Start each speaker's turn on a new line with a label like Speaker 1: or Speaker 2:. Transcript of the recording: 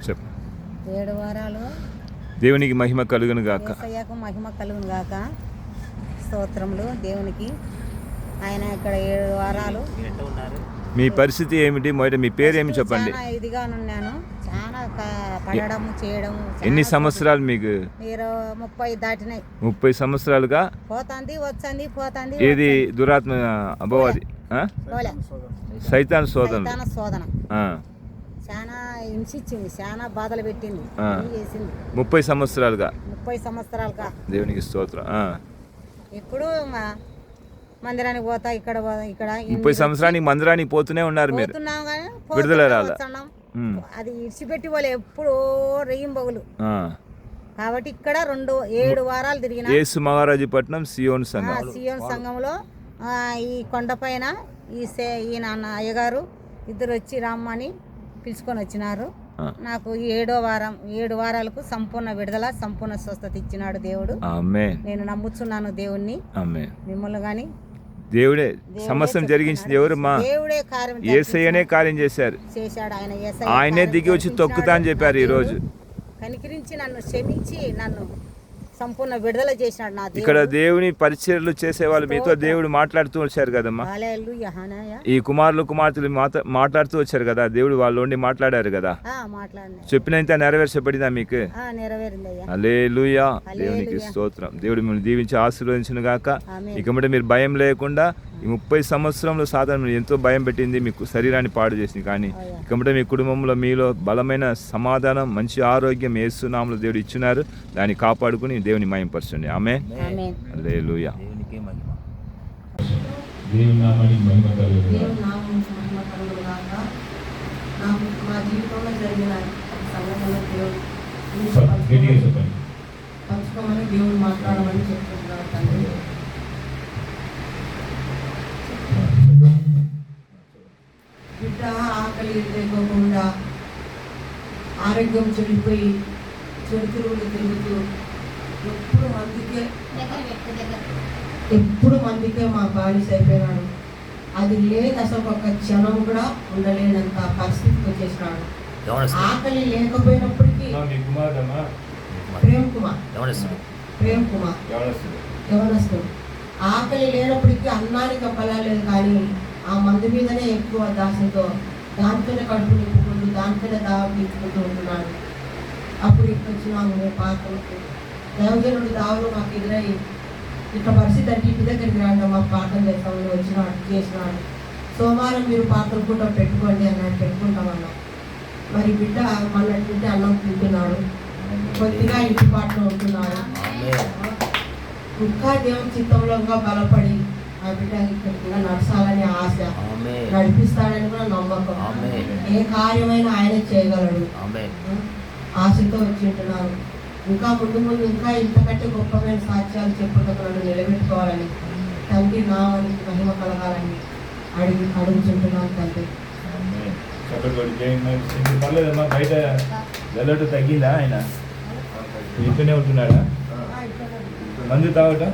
Speaker 1: చెప్పు.
Speaker 2: 7 వారాలు
Speaker 1: దేవునికి మహిమ కలుగును గాక.
Speaker 2: యేసయ్యకు మహిమ కలుగును గాక. స్తోత్రములు దేవునికి. ఆయన ఇక్కడ 7 వారాలు.
Speaker 1: మీ పరిస్థితి ఏమిటి? మొదట మీ పేరు ఏమి చెప్పండి.
Speaker 2: చాలా ఇదిగా ఉన్నాను, చాలా పడడం చేయడం.
Speaker 1: ఎన్ని సంవత్సరాలు మీకు?
Speaker 2: 30 దాటినాయి.
Speaker 1: 30 సంవత్సరాలుగా
Speaker 2: పోతాంది వచ్చంది పోతాంది.
Speaker 1: ఏది దురాత్మ అభవాది సైతాన్ శోధన చాలా
Speaker 2: హింసించింది, చాలా బాధలు పెట్టింది, చేసింది.
Speaker 1: 30 సంవత్సరాలుగా
Speaker 2: 30 సంవత్సరాలుగా
Speaker 1: దేవునికి స్తోత్రం.
Speaker 2: ఇప్పుడు మందిరానికి పోతా, ఇక్కడ
Speaker 1: 30 సంవత్సరానికి మందిరానికి పోతూనే ఉన్నారు మీరు. విడుదల రాలా?
Speaker 2: అది ఇడిచిపెట్టి వాళ్ళు ఎప్పుడు రెయ్యింబగులు. కాబట్టి ఇక్కడ 7 వారాలు తిరిగిన
Speaker 1: యేసు మహారాజుపట్నం సియోన్
Speaker 2: సంఘంలో ఈ కొండపైన ఈ నాన్న అయ్యగారు ఇద్దరు వచ్చి రమ్మని పిలుచుకొని వచ్చినారు. నాకు 7 వారాలకు సంపూర్ణ విడుదల, సంపూర్ణ స్వస్థత ఇచ్చినాడు దేవుడు. నేను నమ్ముచున్నాను దేవుణ్ణి, మిమ్మల్ని గాని.
Speaker 1: దేవుడే సమస్తం జరిగించింది ఎవరు? మా
Speaker 2: దేవుడే కార్యం,
Speaker 1: యేసయ్యనే కార్యం చేశాడు. ఆయనే దిగి వచ్చి తొక్కుతా అని చెప్పారు. ఈ రోజు
Speaker 2: కనికరించి నన్ను క్షమించి నన్ను సంపూర్ణ విడుదల చేసినాడు నా దేవుడు.
Speaker 1: ఇక్కడ దేవుని పరిచర్యలు చేసేవాళ్ళు మీతో దేవుడు మాట్లాడుతూ వచ్చారు కదమ్మా. ఈ కుమారులు కుమార్తెలు మాట్లాడుతూ వచ్చారు కదా, దేవుడు వాళ్ళు ఉండి మాట్లాడారు కదా. చెప్పినంత నెరవేర్చబడిందా మీకు? హల్లెలూయా, దేవునికి స్తోత్రం. దేవుడు మిమ్మల్ని దీవించి ఆశీర్వదించును గాక. ఇక మీద మీరు భయం లేకుండా ఈ 30 సంవత్సరంలో సాధారణ ఎంతో భయం పెట్టింది, మీకు శరీరాన్ని పాడు చేసింది. కానీ ఇక మీద మీ కుటుంబంలో మీలో బలమైన సమాధానం, మంచి ఆరోగ్యం యేసు నామములో దేవుడు ఇచ్చినారు. దాన్ని కాపాడుకుని దేవుని మహిమపరచండి. ఆమేన్. హల్లెలూయా. దేవుని నామానికి మహిమ కలుగును గాక.
Speaker 2: మా జీవితంలో జరిగిన సంఘటనలో దేవుడు పంచుకోమని దేవుడు మాట్లాడమని చెప్తున్నాడు తండ్రి. బిడ్డ ఆకలి లేకోకుండా ఆరోగ్యం చెడిపోయి చెడు తిరుగులు తిరుగుతూ ఎప్పుడు మందికే మా బానిస అయిపోయినాడు. అది లేదు, అసలు ఒక క్షణం కూడా ఉండలేనంత పరిస్థితికి వచ్చేసినాడు. ఆకలి లేకపోయినప్పటికీ ప్రేమ్ కుమార్ యవనస్తుడు ఆకలి లేనప్పటికీ అన్నానికి బలాలేదు, కానీ ఆ మందు మీదనే ఎక్కువ దాసతో దాంతోనే కడుపు నింపుకుంటూ దాంతోనే దావా తీసుకుంటూ ఉంటున్నాడు. అప్పుడు ఇక్కడ వచ్చినాము పాత్రలకు. దైవజనుడు దావులు మాకు ఎదురై ఇట్లా పరిస్థితి అంటే ఇంటి దగ్గరికి రాండి మాకు ప్రార్థన చేస్తామని చేసినాడు. సోమవారం మీరు పాత్ర పూట పెట్టుకోండి అన్నాడు. పెట్టుకుంటామన్నా. మరి బిడ్డ మళ్ళీ అన్నం తింటున్నాడు, కొద్దిగా ఇంటిపాట్లో ఉంటున్నాడు. ఇంకా దేవుని చిత్తంలో బలపడి ఆ బిడ్డ ఇక్కడికి నడచాలని ఆశ, నడిపిస్తాడని కూడా నమ్మకం. ఏ కార్యమైనా ఆయనే చేయగలడు. ఆశతో వచ్చి ఉంటున్నాను. ఇంకా ముందు ఇంకా ఇంతకంటే గొప్పమైన సాక్ష్యాలు చెప్పుకుంటూ నిలబెట్టుకోవాలని తండ్రి నామానికి మహిమ కలగాలని అడుగుతుంటున్నాను తండ్రి.
Speaker 1: బయట తగ్గిందా? ఆయన ఇంట్లోనే ఉంటున్నాడా? మందు తాగటం